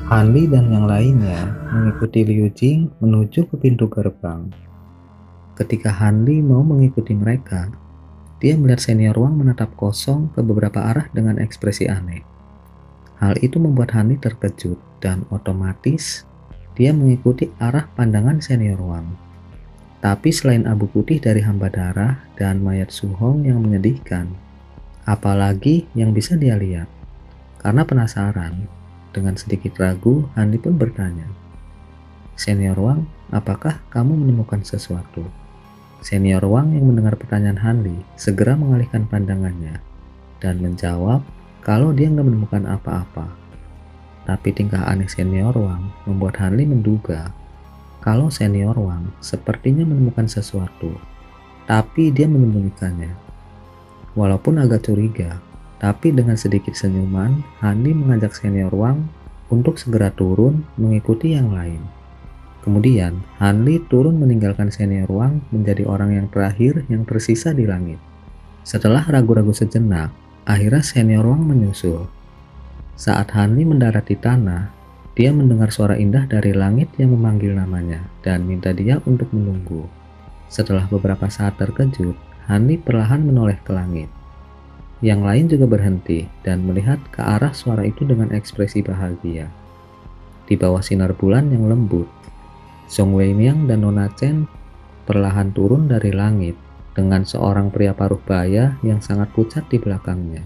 Hanli dan yang lainnya mengikuti Liu Jing menuju ke pintu gerbang. Ketika Hanli mau mengikuti mereka, dia melihat senior Wang menatap kosong ke beberapa arah dengan ekspresi aneh. Hal itu membuat Hanli terkejut dan otomatis dia mengikuti arah pandangan senior Wang. Tapi selain abu putih dari hamba darah dan mayat Su Hong yang menyedihkan, apalagi yang bisa dia lihat? Karena penasaran, dengan sedikit ragu, Hanli pun bertanya, "Senior Wang, apakah kamu menemukan sesuatu?" Senior Wang yang mendengar pertanyaan Hanli segera mengalihkan pandangannya dan menjawab kalau dia nggak menemukan apa-apa. Tapi tingkah aneh senior Wang membuat Hanli menduga kalau senior Wang sepertinya menemukan sesuatu, tapi dia menyembunyikannya. Walaupun agak curiga, tapi dengan sedikit senyuman, Hanli mengajak senior Wang untuk segera turun mengikuti yang lain. Kemudian, Hanli turun meninggalkan senior Wang menjadi orang yang terakhir yang tersisa di langit. Setelah ragu-ragu sejenak, akhirnya senior Wang menyusul. Saat Hanli mendarat di tanah, dia mendengar suara indah dari langit yang memanggil namanya dan minta dia untuk menunggu. Setelah beberapa saat terkejut, Hanli perlahan menoleh ke langit. Yang lain juga berhenti dan melihat ke arah suara itu dengan ekspresi bahagia. Di bawah sinar bulan yang lembut, Song Weimiang dan Nona Chen perlahan turun dari langit dengan seorang pria paruh baya yang sangat pucat di belakangnya.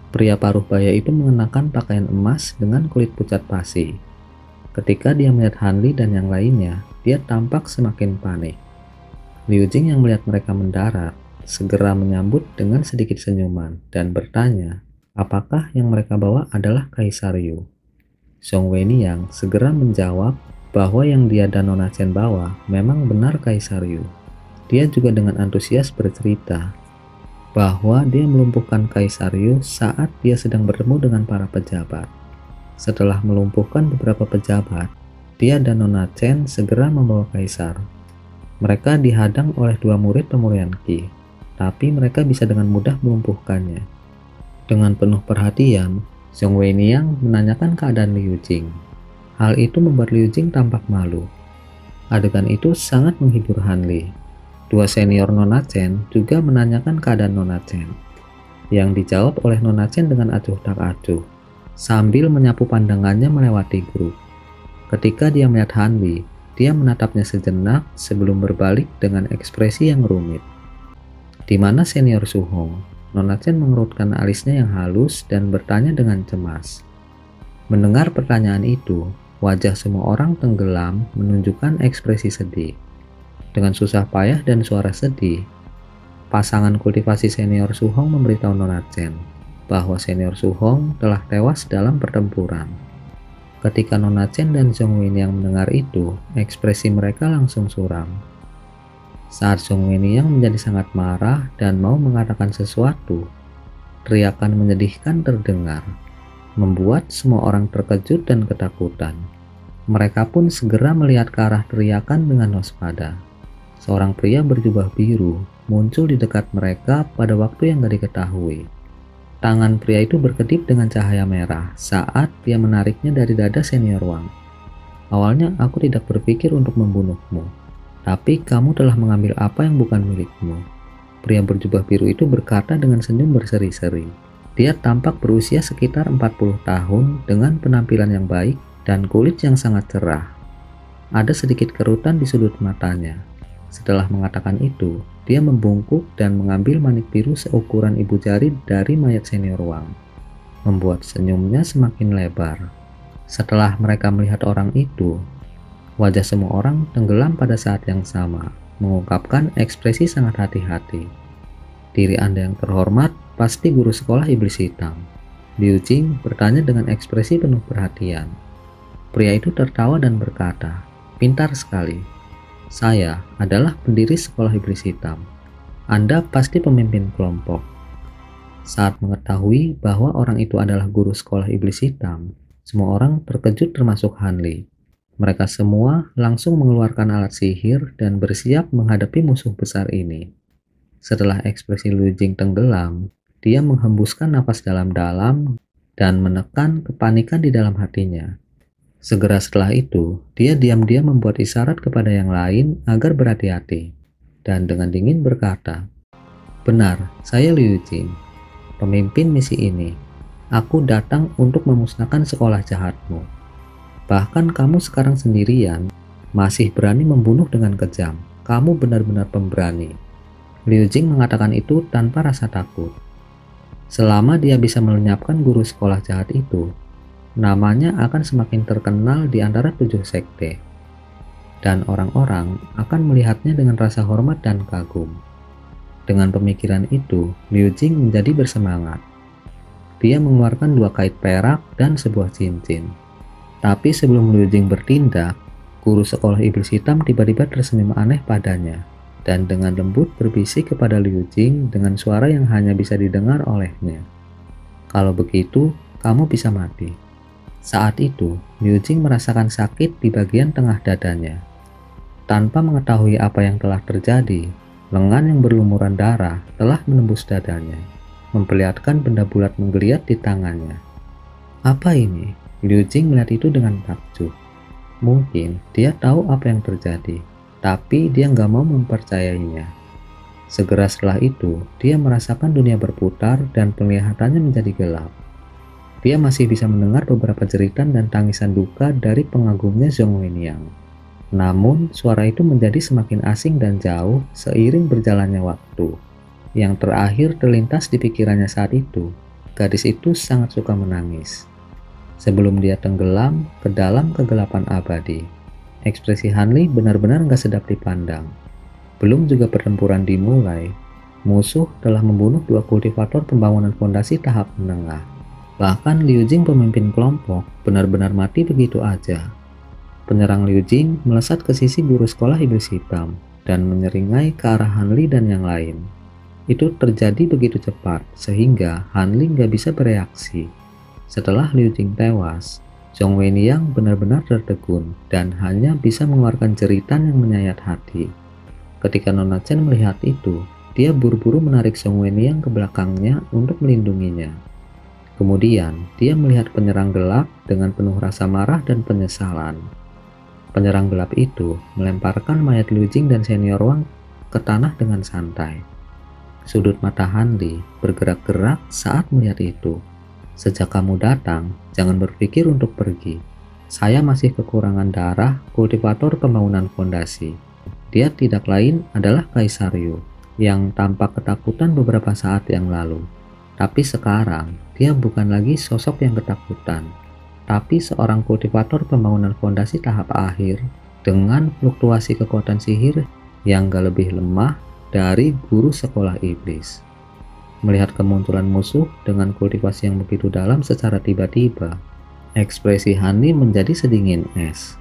Pria paruh baya itu mengenakan pakaian emas dengan kulit pucat pasi. Ketika dia melihat Hanli dan yang lainnya, dia tampak semakin panik. Liu Jing yang melihat mereka mendarat segera menyambut dengan sedikit senyuman dan bertanya, apakah yang mereka bawa adalah Kaisar Yu? Song Weiniang segera menjawab bahwa yang dia dan Nona Chen bawa memang benar Kaisar Yu. Dia juga dengan antusias bercerita bahwa dia melumpuhkan Kaisar Yu saat dia sedang bertemu dengan para pejabat. Setelah melumpuhkan beberapa pejabat, dia dan Nona Chen segera membawa Kaisar. Mereka dihadang oleh dua murid pemurian Qi, tapi mereka bisa dengan mudah melumpuhkannya. Dengan penuh perhatian, Song Weiniang menanyakan keadaan Liu Jing. Hal itu membuat Liu Jing tampak malu. Adegan itu sangat menghibur Hanli. Dua senior Nona Chen juga menanyakan keadaan Nona Chen, yang dijawab oleh Nona Chen dengan acuh tak acuh, sambil menyapu pandangannya melewati grup. Ketika dia melihat Hanli, dia menatapnya sejenak sebelum berbalik dengan ekspresi yang rumit. Di mana senior Su Hong? Nona Chen mengerutkan alisnya yang halus dan bertanya dengan cemas. Mendengar pertanyaan itu, wajah semua orang tenggelam menunjukkan ekspresi sedih. Dengan susah payah dan suara sedih, pasangan kultivasi senior Su Hong memberitahu Nona Chen bahwa senior Su Hong telah tewas dalam pertempuran. Ketika Nona Chen dan Song Weiniang mendengar itu, ekspresi mereka langsung suram. Saat Song Weiniang menjadi sangat marah dan mau mengatakan sesuatu, teriakan menyedihkan terdengar, membuat semua orang terkejut dan ketakutan. Mereka pun segera melihat ke arah teriakan dengan waspada. Seorang pria berjubah biru muncul di dekat mereka pada waktu yang gak diketahui. Tangan pria itu berkedip dengan cahaya merah saat dia menariknya dari dada senior Wang. Awalnya aku tidak berpikir untuk membunuhmu, tapi kamu telah mengambil apa yang bukan milikmu. Pria berjubah biru itu berkata dengan senyum berseri-seri. Dia tampak berusia sekitar 40 tahun dengan penampilan yang baik dan kulit yang sangat cerah. Ada sedikit kerutan di sudut matanya. Setelah mengatakan itu, dia membungkuk dan mengambil manik biru seukuran ibu jari dari mayat senior Wang, membuat senyumnya semakin lebar. Setelah mereka melihat orang itu, wajah semua orang tenggelam pada saat yang sama, mengungkapkan ekspresi sangat hati-hati. Diri Anda yang terhormat pasti guru sekolah iblis hitam. Liu Jing bertanya dengan ekspresi penuh perhatian. Pria itu tertawa dan berkata, pintar sekali. Saya adalah pendiri sekolah iblis hitam. Anda pasti pemimpin kelompok. Saat mengetahui bahwa orang itu adalah guru sekolah iblis hitam, semua orang terkejut termasuk Hanli. Mereka semua langsung mengeluarkan alat sihir dan bersiap menghadapi musuh besar ini. Setelah ekspresi Liu Jing tenggelam, dia menghembuskan napas dalam-dalam dan menekan kepanikan di dalam hatinya. Segera setelah itu, dia diam-diam membuat isyarat kepada yang lain agar berhati-hati, dan dengan dingin berkata, "Benar, saya Liu Jing, pemimpin misi ini. Aku datang untuk memusnahkan sekolah jahatmu. Bahkan kamu sekarang sendirian, masih berani membunuh dengan kejam. Kamu benar-benar pemberani." Liu Jing mengatakan itu tanpa rasa takut. Selama dia bisa melenyapkan guru sekolah jahat itu, namanya akan semakin terkenal di antara 7 sekte, dan orang-orang akan melihatnya dengan rasa hormat dan kagum. Dengan pemikiran itu, Liu Jing menjadi bersemangat. Dia mengeluarkan 2 kait perak dan sebuah cincin. Tapi sebelum Liu Jing bertindak, guru sekolah iblis hitam tiba-tiba tersenyum aneh padanya, dan dengan lembut berbisik kepada Liu Jing dengan suara yang hanya bisa didengar olehnya, "Kalau begitu, kamu bisa mati." Saat itu, Liu Jing merasakan sakit di bagian tengah dadanya. Tanpa mengetahui apa yang telah terjadi, lengan yang berlumuran darah telah menembus dadanya, memperlihatkan benda bulat menggeliat di tangannya. Apa ini? Liu Jing melihat itu dengan takjub. Mungkin dia tahu apa yang terjadi, tapi dia nggak mau mempercayainya. Segera setelah itu, dia merasakan dunia berputar dan penglihatannya menjadi gelap. Dia masih bisa mendengar beberapa jeritan dan tangisan duka dari pengagumnya Zhong Wenyang. Namun, suara itu menjadi semakin asing dan jauh seiring berjalannya waktu. Yang terakhir terlintas di pikirannya saat itu, gadis itu sangat suka menangis. Sebelum dia tenggelam ke dalam kegelapan abadi, ekspresi Hanli benar-benar nggak sedap dipandang. Belum juga pertempuran dimulai, musuh telah membunuh 2 kultivator pembangunan fondasi tahap menengah. Bahkan Liu Jing pemimpin kelompok benar-benar mati begitu aja. Penyerang Liu Jing melesat ke sisi guru sekolah iblis hitam dan menyeringai ke arah Hanli dan yang lain. Itu terjadi begitu cepat sehingga Hanli nggak bisa bereaksi. Setelah Liu Jing tewas, Zhong Wenyang benar-benar tertegun dan hanya bisa mengeluarkan jeritan yang menyayat hati. Ketika Nona Chen melihat itu, dia buru-buru menarik Zhong Wenyang ke belakangnya untuk melindunginya. Kemudian, dia melihat penyerang gelap dengan penuh rasa marah dan penyesalan. Penyerang gelap itu melemparkan mayat Liu Jing dan senior Wang ke tanah dengan santai. Sudut mata Hanli bergerak-gerak saat melihat itu. "Sejak kamu datang, jangan berpikir untuk pergi. Saya masih kekurangan darah kultivator pembangunan fondasi." Dia tidak lain adalah Kaisar Yu yang tampak ketakutan beberapa saat yang lalu. Tapi sekarang, dia bukan lagi sosok yang ketakutan, tapi seorang kultivator pembangunan fondasi tahap akhir dengan fluktuasi kekuatan sihir yang gak lebih lemah dari guru sekolah iblis. Melihat kemunculan musuh dengan kultivasi yang begitu dalam secara tiba-tiba, ekspresi Hanli menjadi sedingin es.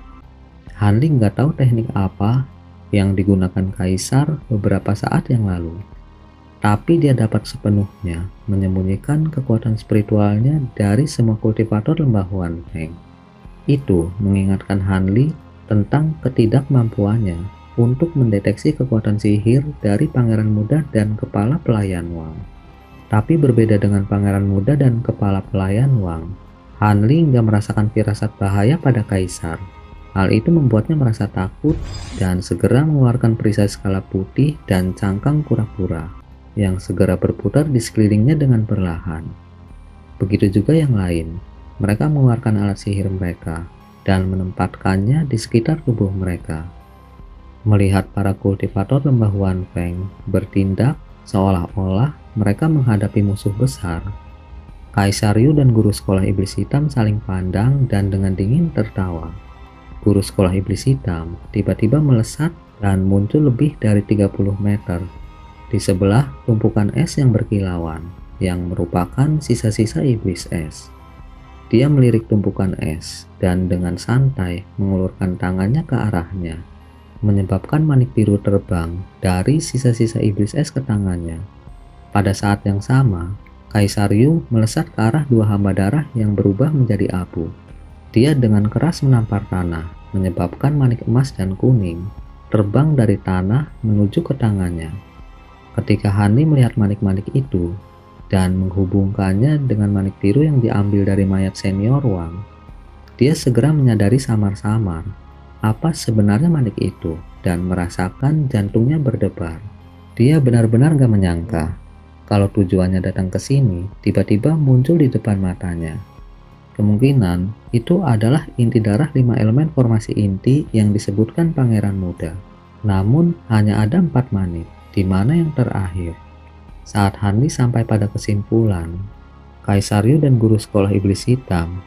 Hanli nggak tahu teknik apa yang digunakan Kaisar beberapa saat yang lalu, tapi dia dapat sepenuhnya menyembunyikan kekuatan spiritualnya dari semua kultivator lembah Huanfeng. Itu mengingatkan Hanli tentang ketidakmampuannya untuk mendeteksi kekuatan sihir dari Pangeran Muda dan Kepala Pelayan Wang. Tapi berbeda dengan Pangeran Muda dan Kepala Pelayan Wang, Hanli nggak merasakan firasat bahaya pada Kaisar. Hal itu membuatnya merasa takut dan segera mengeluarkan perisai skala putih dan cangkang kura-kura yang segera berputar di sekelilingnya dengan perlahan. Begitu juga yang lain, mereka mengeluarkan alat sihir mereka dan menempatkannya di sekitar tubuh mereka. Melihat para kultivator lembah Huanfeng bertindak seolah-olah mereka menghadapi musuh besar, Kaisar Yu dan guru sekolah iblis hitam saling pandang dan dengan dingin tertawa. Guru sekolah iblis hitam tiba-tiba melesat dan muncul lebih dari 30 meter di sebelah tumpukan es yang berkilauan, yang merupakan sisa-sisa iblis es. Dia melirik tumpukan es dan dengan santai mengulurkan tangannya ke arahnya, menyebabkan manik biru terbang dari sisa-sisa iblis es ke tangannya. Pada saat yang sama, Kaisar Yu melesat ke arah 2 hamba darah yang berubah menjadi abu. Dia dengan keras menampar tanah, menyebabkan manik emas dan kuning terbang dari tanah menuju ke tangannya. Ketika Hanli melihat manik-manik itu dan menghubungkannya dengan manik biru yang diambil dari mayat senior Wang, Dia segera menyadari samar-samar apa sebenarnya manik itu dan merasakan jantungnya berdebar. Dia benar-benar gak menyangka kalau tujuannya datang ke sini tiba-tiba muncul di depan matanya. Kemungkinan itu adalah inti darah 5 elemen formasi inti yang disebutkan Pangeran Muda. Namun hanya ada 4 manit, di mana yang terakhir. Saat Hanli sampai pada kesimpulan, Kaisaryu dan guru sekolah iblis hitam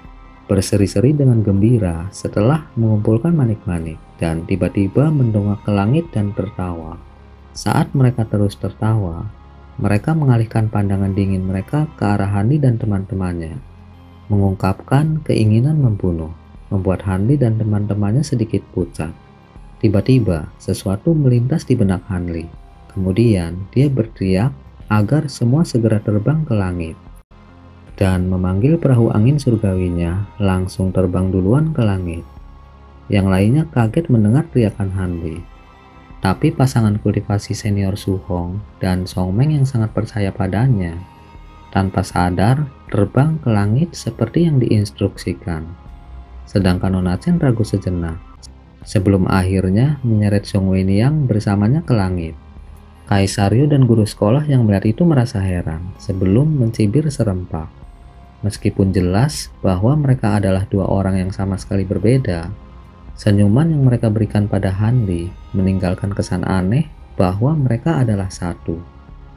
berseri-seri dengan gembira setelah mengumpulkan manik-manik dan tiba-tiba mendongak ke langit dan tertawa. Saat mereka terus tertawa, mereka mengalihkan pandangan dingin mereka ke arah Hanli dan teman-temannya, mengungkapkan keinginan membunuh, membuat Hanli dan teman-temannya sedikit pucat. Tiba-tiba sesuatu melintas di benak Hanli. Kemudian dia berteriak agar semua segera terbang ke langit dan memanggil perahu angin surgawinya langsung terbang duluan ke langit. Yang lainnya kaget mendengar teriakan Hanli. Tapi pasangan kultivasi senior Su Hong dan Song Meng yang sangat percaya padanya tanpa sadar terbang ke langit seperti yang diinstruksikan. Sedangkan Nona Chen ragu sejenak sebelum akhirnya menyeret Song Weiniang bersamanya ke langit. Kaisaryu dan guru sekolah yang melihat itu merasa heran sebelum mencibir serempak. Meskipun jelas bahwa mereka adalah dua orang yang sama sekali berbeda, senyuman yang mereka berikan pada Hanli meninggalkan kesan aneh bahwa mereka adalah satu,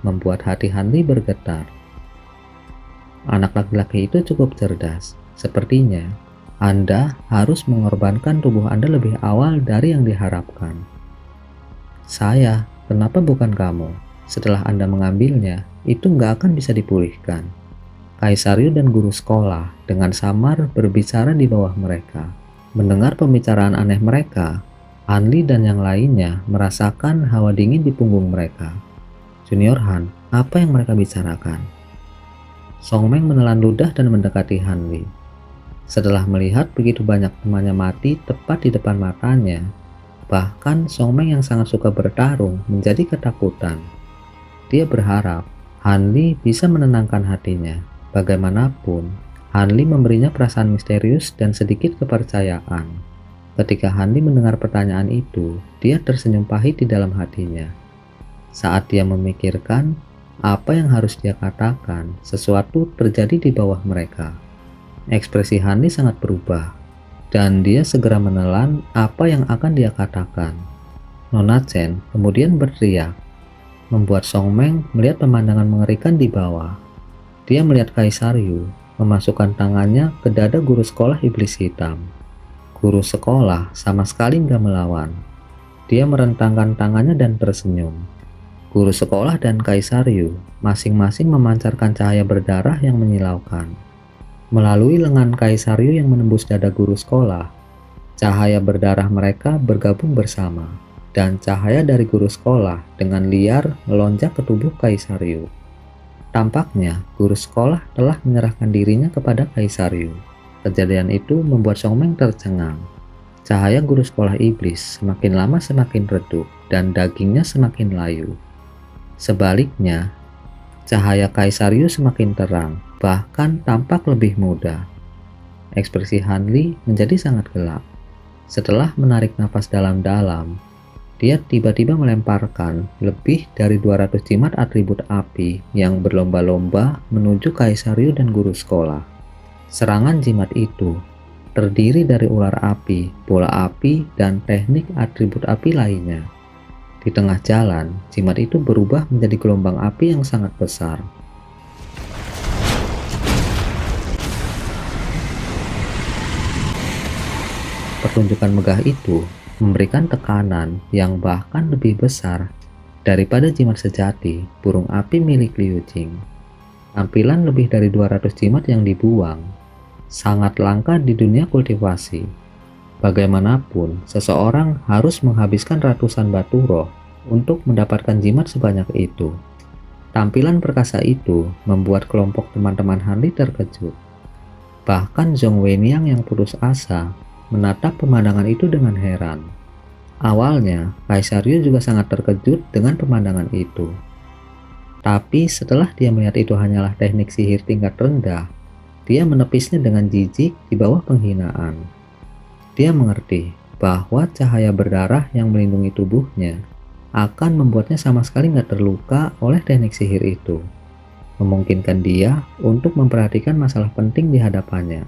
membuat hati Hanli bergetar. Anak laki-laki itu cukup cerdas. Sepertinya Anda harus mengorbankan tubuh Anda lebih awal dari yang diharapkan. Saya, kenapa bukan kamu? Setelah Anda mengambilnya, itu nggak akan bisa dipulihkan. Kaisaryu dan guru sekolah dengan samar berbicara di bawah mereka. Mendengar pembicaraan aneh mereka, Hanli dan yang lainnya merasakan hawa dingin di punggung mereka. Junior Han, apa yang mereka bicarakan? Song Meng menelan ludah dan mendekati Hanli. Setelah melihat begitu banyak temannya mati tepat di depan matanya, bahkan Song Meng yang sangat suka bertarung menjadi ketakutan. Dia berharap Hanli bisa menenangkan hatinya. Bagaimanapun, Hanli memberinya perasaan misterius dan sedikit kepercayaan. Ketika Hanli mendengar pertanyaan itu, dia tersenyum pahit di dalam hatinya. Saat dia memikirkan apa yang harus dia katakan, sesuatu terjadi di bawah mereka. Ekspresi Hanli sangat berubah, dan dia segera menelan apa yang akan dia katakan. Nona Chen kemudian berteriak, membuat Song Meng melihat pemandangan mengerikan di bawah. Dia melihat Kaisaryu memasukkan tangannya ke dada guru sekolah iblis hitam. Guru sekolah sama sekali nggak melawan. Dia merentangkan tangannya dan tersenyum. Guru sekolah dan Kaisaryu masing-masing memancarkan cahaya berdarah yang menyilaukan. Melalui lengan Kaisaryu yang menembus dada guru sekolah, cahaya berdarah mereka bergabung bersama, dan cahaya dari guru sekolah dengan liar melonjak ke tubuh Kaisaryu. Tampaknya guru sekolah telah menyerahkan dirinya kepada Kaisaryu. Kejadian itu membuat Song Meng tercengang. Cahaya guru sekolah iblis semakin lama semakin redup dan dagingnya semakin layu. Sebaliknya, cahaya Kaisaryu semakin terang, bahkan tampak lebih muda. Ekspresi Hanli menjadi sangat gelap. Setelah menarik nafas dalam-dalam, dia tiba-tiba melemparkan lebih dari 200 jimat atribut api yang berlomba-lomba menuju Kaisaryu dan guru sekolah. Serangan jimat itu terdiri dari ular api, bola api, dan teknik atribut api lainnya. Di tengah jalan, jimat itu berubah menjadi gelombang api yang sangat besar. Pertunjukan megah itu memberikan tekanan yang bahkan lebih besar daripada jimat sejati burung api milik Liu Jing. Tampilan lebih dari 200 jimat yang dibuang sangat langka di dunia kultivasi. Bagaimanapun, seseorang harus menghabiskan ratusan batu roh untuk mendapatkan jimat sebanyak itu. Tampilan perkasa itu membuat kelompok teman-teman Hanli terkejut. Bahkan Zhong Weiniang yang putus asa menatap pemandangan itu dengan heran. Awalnya, Kaisaryu juga sangat terkejut dengan pemandangan itu. Tapi setelah dia melihat itu hanyalah teknik sihir tingkat rendah, dia menepisnya dengan jijik di bawah penghinaan. Dia mengerti bahwa cahaya berdarah yang melindungi tubuhnya akan membuatnya sama sekali nggak terluka oleh teknik sihir itu, memungkinkan dia untuk memperhatikan masalah penting di hadapannya.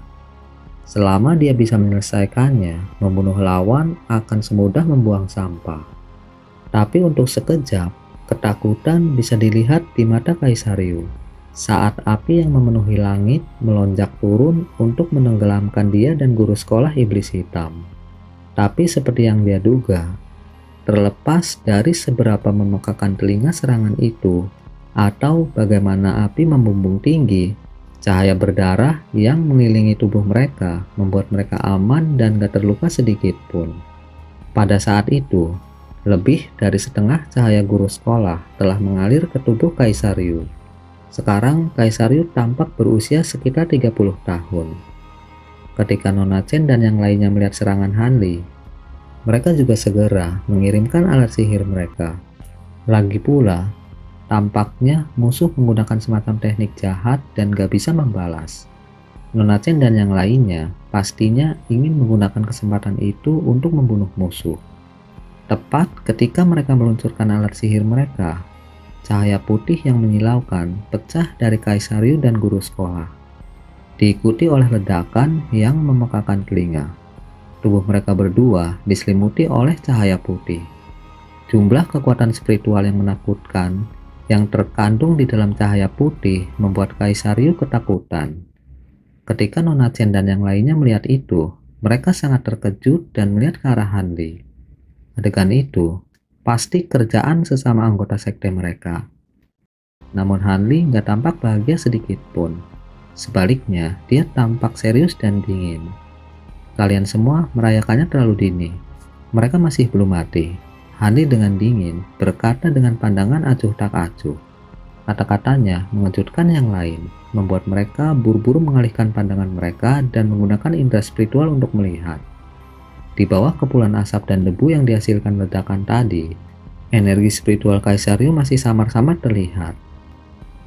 Selama dia bisa menyelesaikannya, membunuh lawan akan semudah membuang sampah. Tapi untuk sekejap, ketakutan bisa dilihat di mata Kaisar Ryu saat api yang memenuhi langit melonjak turun untuk menenggelamkan dia dan guru sekolah iblis hitam. Tapi seperti yang dia duga, terlepas dari seberapa memekakan telinga serangan itu atau bagaimana api membumbung tinggi, cahaya berdarah yang mengelilingi tubuh mereka membuat mereka aman dan gak terluka sedikit pun. Pada saat itu, lebih dari setengah cahaya guru sekolah telah mengalir ke tubuh Kaisar Ryu. Sekarang Kaisar Ryu tampak berusia sekitar 30 tahun. Ketika Nona Chen dan yang lainnya melihat serangan Hanli, mereka juga segera mengirimkan alat sihir mereka. Lagi pula, tampaknya musuh menggunakan semacam teknik jahat dan gak bisa membalas. Nona Chen dan yang lainnya pastinya ingin menggunakan kesempatan itu untuk membunuh musuh. Tepat ketika mereka meluncurkan alat sihir mereka, cahaya putih yang menyilaukan pecah dari Kaisar Ryu dan guru sekolah, diikuti oleh ledakan yang memekakan telinga. Tubuh mereka berdua diselimuti oleh cahaya putih. Jumlah kekuatan spiritual yang menakutkan yang terkandung di dalam cahaya putih membuat Kaisar Ryu ketakutan. Ketika Nona Chen dan yang lainnya melihat itu, mereka sangat terkejut dan melihat ke arah Hanli. Adegan itu pasti kerjaan sesama anggota sekte mereka. Namun Hanli nggak tampak bahagia sedikit pun. Sebaliknya, dia tampak serius dan dingin. Kalian semua merayakannya terlalu dini. Mereka masih belum mati. Hanli dengan dingin berkata dengan pandangan acuh tak acuh. Kata-katanya mengejutkan yang lain, membuat mereka buru-buru mengalihkan pandangan mereka dan menggunakan indera spiritual untuk melihat. Di bawah kepulan asap dan debu yang dihasilkan ledakan tadi, energi spiritual Kaisar Ryu masih samar-samar terlihat.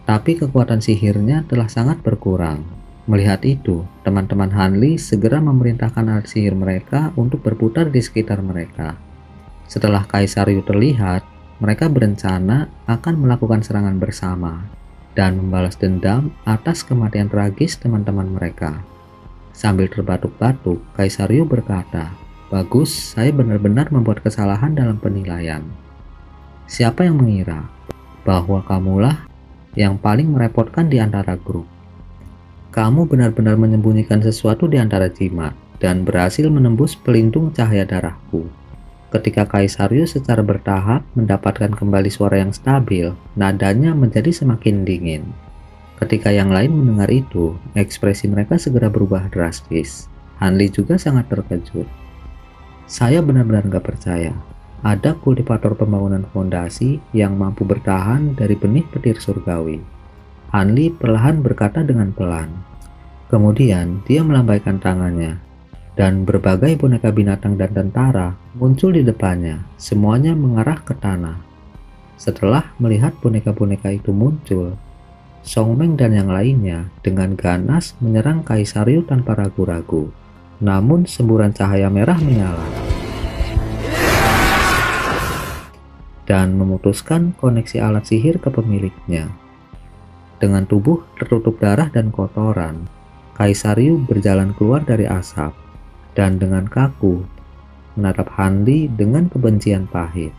Tapi kekuatan sihirnya telah sangat berkurang. Melihat itu, teman-teman Hanli segera memerintahkan alat sihir mereka untuk berputar di sekitar mereka. Setelah Kaisar Ryu terlihat, mereka berencana akan melakukan serangan bersama dan membalas dendam atas kematian tragis teman-teman mereka. Sambil terbatuk-batuk, Kaisar Ryu berkata, "Bagus, saya benar-benar membuat kesalahan dalam penilaian. Siapa yang mengira bahwa kamulah yang paling merepotkan di antara grup? Kamu benar-benar menyembunyikan sesuatu di antara jimat dan berhasil menembus pelindung cahaya darahku." Ketika Kaisar Ryu secara bertahap mendapatkan kembali suara yang stabil, nadanya menjadi semakin dingin. Ketika yang lain mendengar itu, ekspresi mereka segera berubah drastis. Hanli juga sangat terkejut. "Saya benar-benar gak percaya ada kultivator pembangunan fondasi yang mampu bertahan dari benih petir surgawi." Hanli perlahan berkata dengan pelan. Kemudian dia melambaikan tangannya, dan berbagai boneka binatang dan tentara muncul di depannya, semuanya mengarah ke tanah. Setelah melihat boneka-boneka itu muncul, Song Meng dan yang lainnya dengan ganas menyerang Kaisar Ryu tanpa ragu-ragu. Namun semburan cahaya merah menyala dan memutuskan koneksi alat sihir ke pemiliknya. Dengan tubuh tertutup darah dan kotoran, Kaisar Ryu berjalan keluar dari asap dan dengan kaku menatap Hanli dengan kebencian pahit.